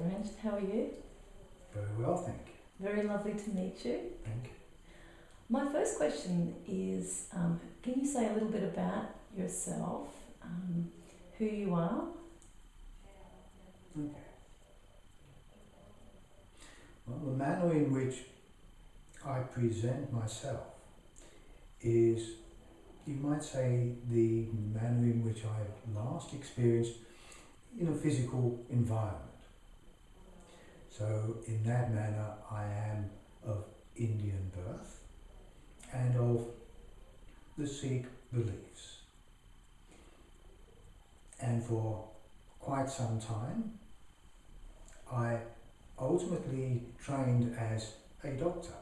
Ranjid. How are you? Very well, thank you. Very lovely to meet you. Thank you. My first question is, can you say a little bit about yourself, who you are? Okay. Well, the manner in which I present myself is, you might say, the manner in which I last experienced in a physical environment. So in that manner I am of Indian birth and of the Sikh beliefs. And for quite some time I ultimately trained as a doctor.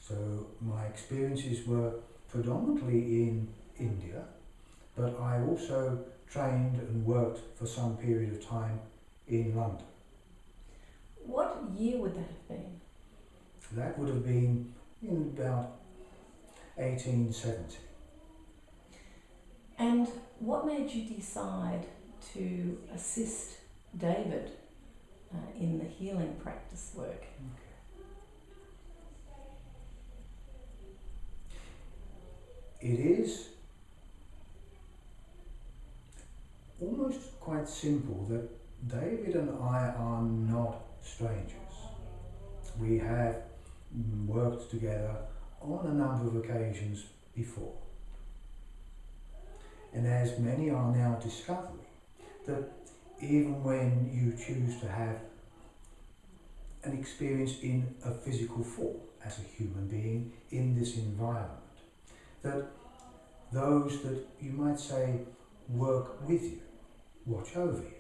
So my experiences were predominantly in India, but I also trained and worked for some period of time in London. What year would that have been? That would have been in about 1870. And what made you decide to assist David in the healing practice work? It is almost quite simple that David and I are not strangers. We have worked together on a number of occasions before. And as many are now discovering, that even when you choose to have an experience in a physical form as a human being in this environment, that those that you might say work with you, watch over you,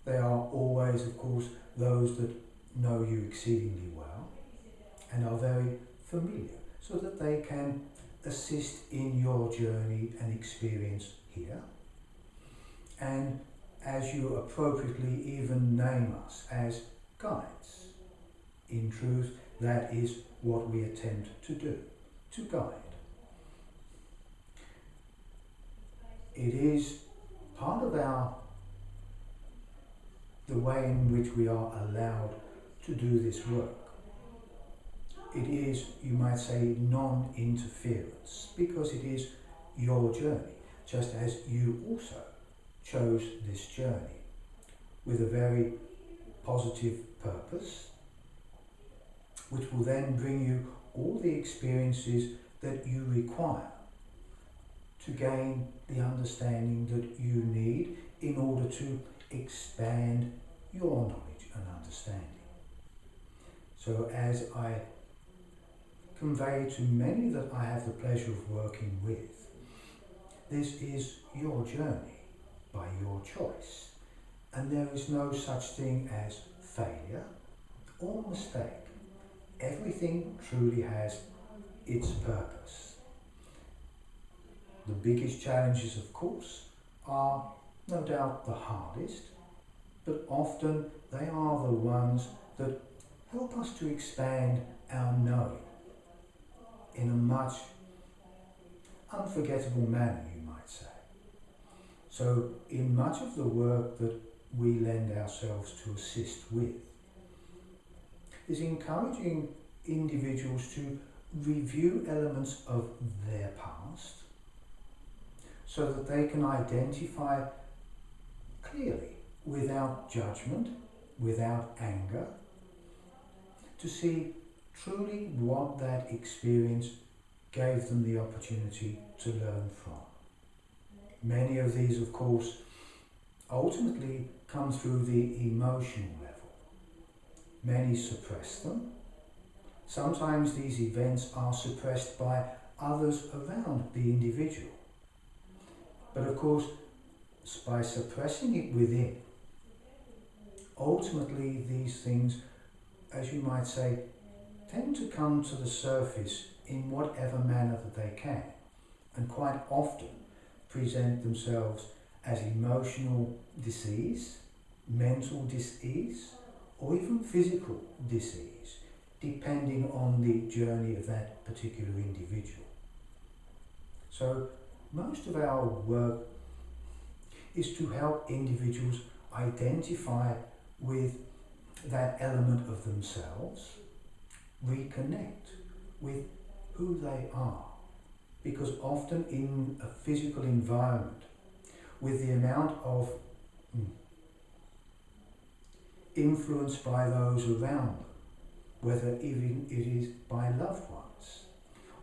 they are always, of course, those that know you exceedingly well and are very familiar, so that they can assist in your journey and experience here. And as you appropriately even name us as guides, in truth, that is what we attempt to do, to guide. It is part of the way in which we are allowed to do this work. It is, you might say, non-interference, because it is your journey, just as you also chose this journey with a very positive purpose, which will then bring you all the experiences that you require to gain the understanding that you need in order to expand your knowledge and understanding. So as I convey to many that I have the pleasure of working with, this is your journey by your choice, and there is no such thing as failure or mistake. Everything truly has its purpose. The biggest challenges, of course, are no doubt the hardest, but often they are the ones that help us to expand our knowing in a much unforgettable manner, you might say. So in much of the work that we lend ourselves to assist with is encouraging individuals to review elements of their past so that they can identify clearly, without judgment, without anger, to see truly what that experience gave them the opportunity to learn from. Many of these, of course, ultimately come through the emotional level. Many suppress them. Sometimes these events are suppressed by others around the individual. But of course, by suppressing it within, ultimately these things, as you might say, tend to come to the surface in whatever manner that they can, and quite often present themselves as emotional disease, mental disease, or even physical disease, depending on the journey of that particular individual. So most of our work is to help individuals identify with that element of themselves, reconnect with who they are. Because often in a physical environment, with the amount of influence by those around them, whether even it is by loved ones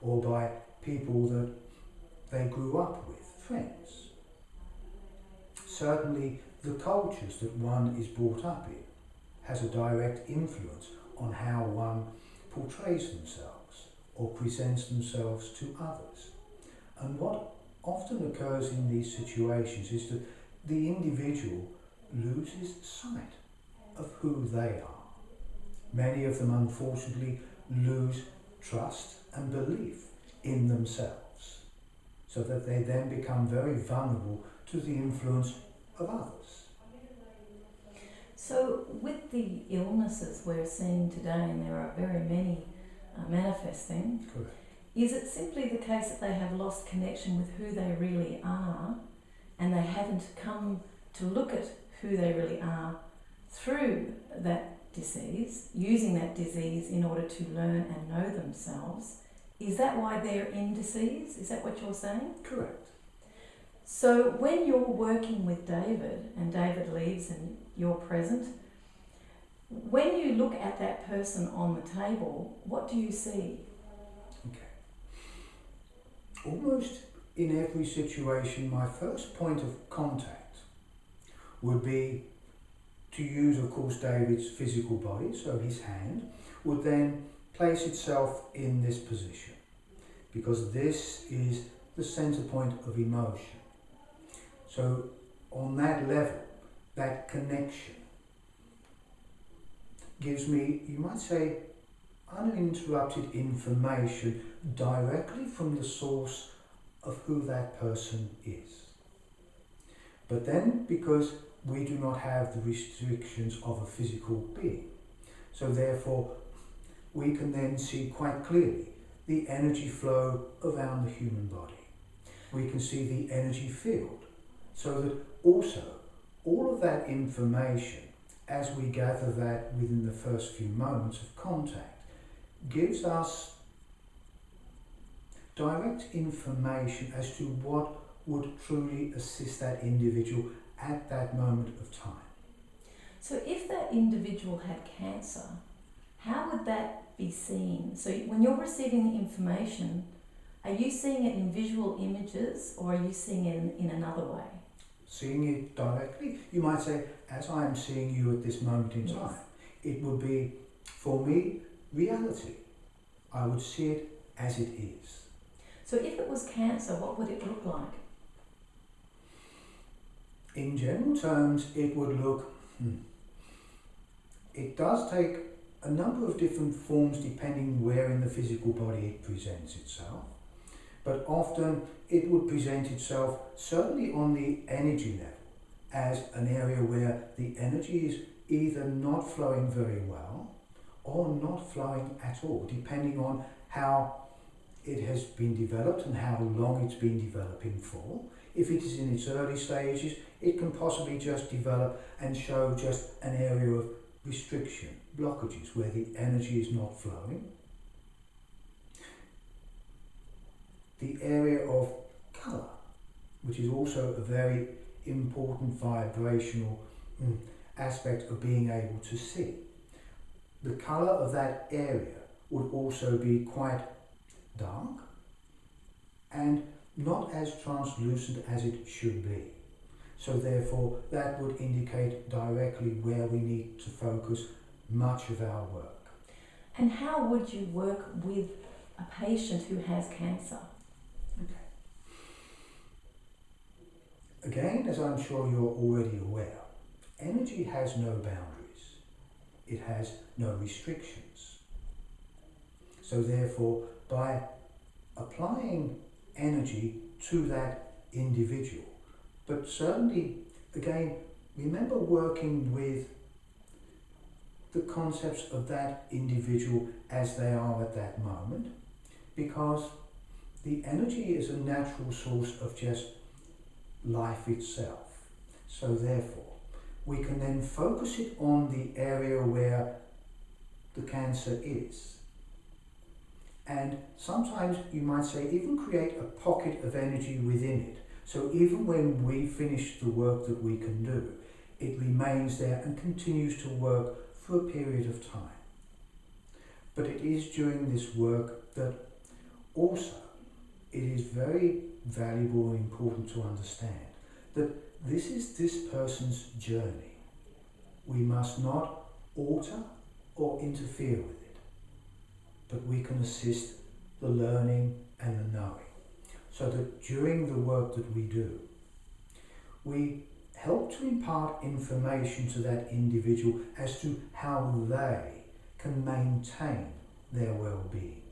or by people that they grew up with, friends. Certainly the cultures that one is brought up in has a direct influence on how one portrays themselves or presents themselves to others. And what often occurs in these situations is that the individual loses sight of who they are. Many of them unfortunately lose trust and belief in themselves, so that they then become very vulnerable to the influence of others. So with the illnesses we're seeing today, and there are very many manifesting, Correct. is it simply the case that they have lost connection with who they really are, and they haven't come to look at who they really are through that disease, using that disease in order to learn and know themselves? Is that why they're in disease? Is that what you're saying? Correct. So when you're working with David and David leaves and you're present, when you look at that person on the table, what do you see? Okay. Almost in every situation, my first point of contact would be to use, of course, David's physical body, so his hand would then place itself in this position, because this is the center point of emotion. So on that level, that connection gives me, you might say, uninterrupted information directly from the source of who that person is. But then, because we do not have the restrictions of a physical being, so therefore we can then see quite clearly the energy flow around the human body. We can see the energy field, so that also all of that information, as we gather that within the first few moments of contact, gives us direct information as to what would truly assist that individual at that moment of time. So if that individual had cancer, how would that be seen? So when you're receiving the information, are you seeing it in visual images, or are you seeing it in another way? Seeing it directly, you might say, as I am seeing you at this moment in Yes. time, it would be, for me, reality. I would see it as it is. So if it was cancer, what would it look like? In general terms, it would look, it does take a number of different forms depending where in the physical body it presents itself. But often it would present itself certainly on the energy level as an area where the energy is either not flowing very well or not flowing at all, depending on how it has been developed and how long it's been developing for. If it is in its early stages, it can possibly just develop and show just an area of restriction, blockages, where the energy is not flowing. The area of colour, which is also a very important vibrational aspect of being able to see. The colour of that area would also be quite dark and not as translucent as it should be. So therefore that would indicate directly where we need to focus much of our work. And how would you work with a patient who has cancer? Okay. Again, as I'm sure you're already aware, energy has no boundaries. It has no restrictions. So therefore, by applying energy to that individual, but certainly, again, remember working with the concepts of that individual as they are at that moment, because the energy is a natural source of just life itself. So therefore, we can then focus it on the area where the cancer is. And sometimes you might say even create a pocket of energy within it. So even when we finish the work that we can do, it remains there and continues to work for a period of time. But it is during this work that also it is very valuable and important to understand that this is this person's journey. We must not alter or interfere with it, but we can assist the learning and the knowing, so that during the work that we do, we help to impart information to that individual as to how they can maintain their well-being.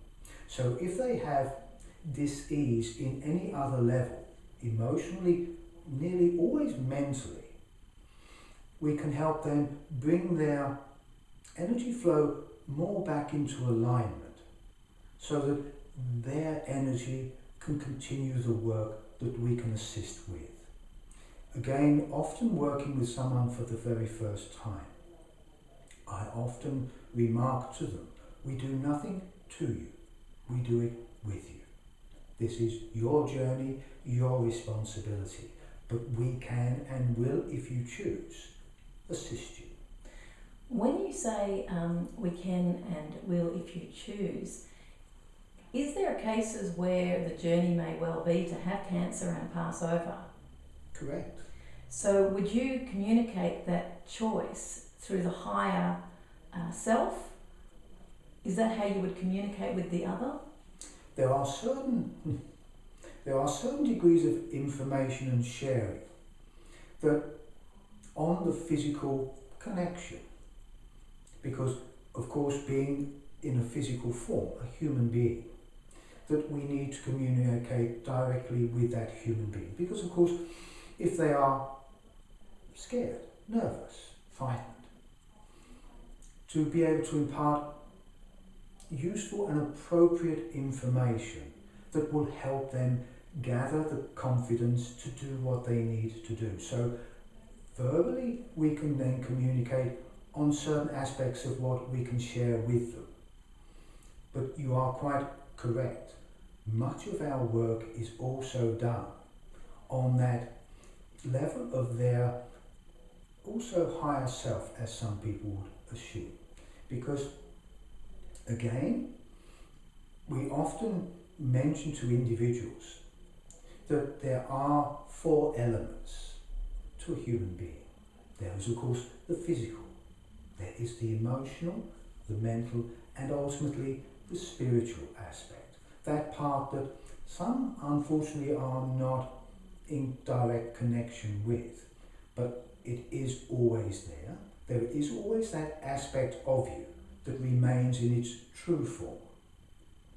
So if they have dis-ease in any other level, emotionally, nearly always mentally, we can help them bring their energy flow more back into alignment so that their energy can continue the work that we can assist with. Again, often working with someone for the very first time, I often remark to them, we do nothing to you, we do it with you. This is your journey, your responsibility, but we can and will, if you choose, assist you. When you say we can and will if you choose, is there cases where the journey may well be to have cancer and pass over? Correct. So would you communicate that choice through the higher self? Is that how you would communicate with the other? There are certain degrees of information and sharing that on the physical connection, because of course being in a physical form, a human being, that we need to communicate directly with that human being, because of course if they are scared, nervous, frightened, to be able to impart useful and appropriate information that will help them gather the confidence to do what they need to do. So verbally we can then communicate on certain aspects of what we can share with them. But you are quite correct. Much of our work is also done on that level of their also higher self, as some people would assume. Because again, we often mention to individuals that there are 4 elements to a human being. There is of course the physical, there is the emotional, the mental, and ultimately the spiritual aspect. That part that some unfortunately are not in direct connection with, but it is always there. There is always that aspect of you that remains in its true form,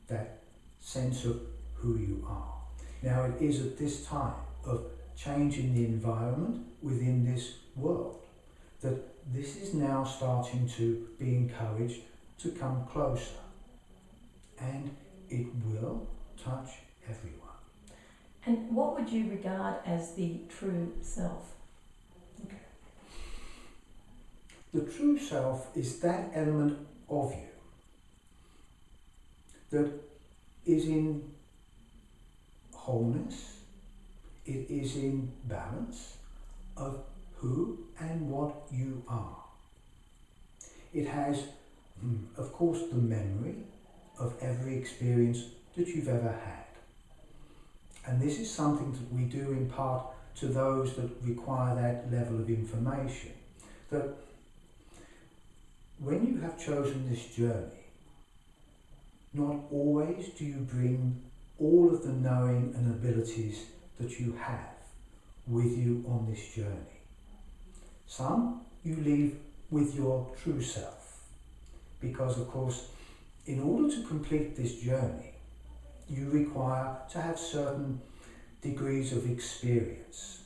that sense of who you are. Now it is at this time of change in the environment within this world that this is now starting to be encouraged to come closer, and it will touch everyone. And what would you regard as the true self? Okay. The true self is that element of you that is in wholeness, it is in balance of who and what you are. It has, of course, the memory of every experience that you've ever had. And this is something that we do impart to those that require that level of information. That when you have chosen this journey, not always do you bring all of the knowing and abilities that you have with you on this journey. Some you leave with your true self, because of course in order to complete this journey you require to have certain degrees of experience.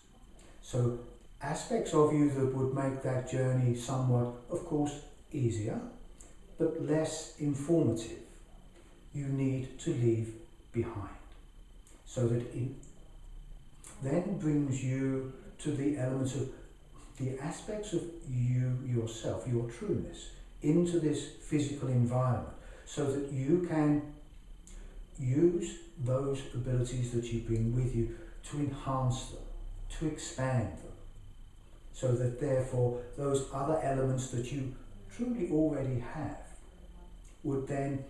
So aspects of you that would make that journey somewhat, of course, easier, but less informative, you need to leave behind. So that it then brings you to the elements of the aspects of you yourself, your trueness, into this physical environment so that you can use those abilities that you bring with you to enhance them, to expand them, so that therefore those other elements that you truly already have would then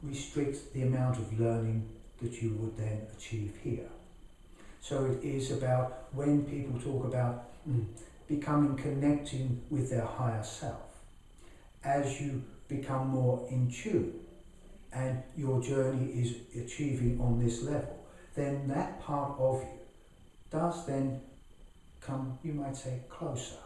restrict the amount of learning that you would then achieve here. So it is about when people talk about becoming connecting with their higher self, as you become more in tune and your journey is achieving on this level, then that part of you does then come, you might say, closer.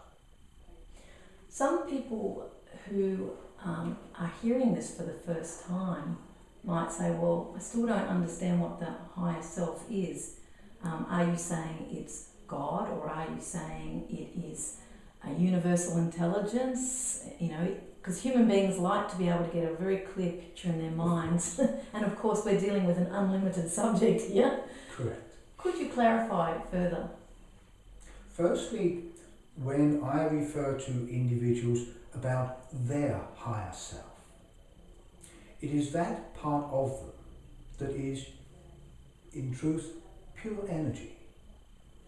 Some people who are hearing this for the first time might say, well, I still don't understand what the higher self is. Are you saying it's God, or are you saying it is a universal intelligence? You know, because human beings like to be able to get a very clear picture in their minds. And of course we're dealing with an unlimited subject here. Correct. Could you clarify it further? Firstly, when I refer to individuals about their higher self, it is that part of them that is, in truth, pure energy.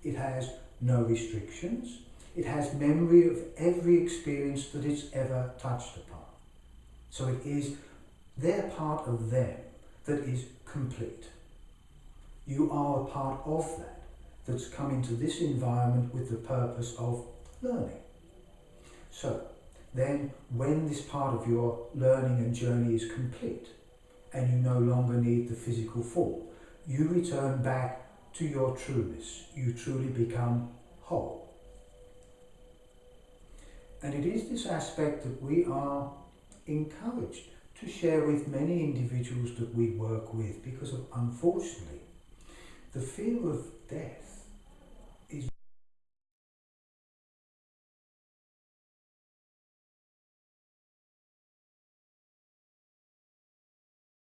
It has no restrictions. It has memory of every experience that it's ever touched upon. So it is their part of them that is complete. You are a part of that that's come into this environment with the purpose of learning. So then when this part of your learning and journey is complete and you no longer need the physical form, you return back to your trueness. You truly become whole. And it is this aspect that we are encouraged to share with many individuals that we work with, because of, unfortunately, the fear of death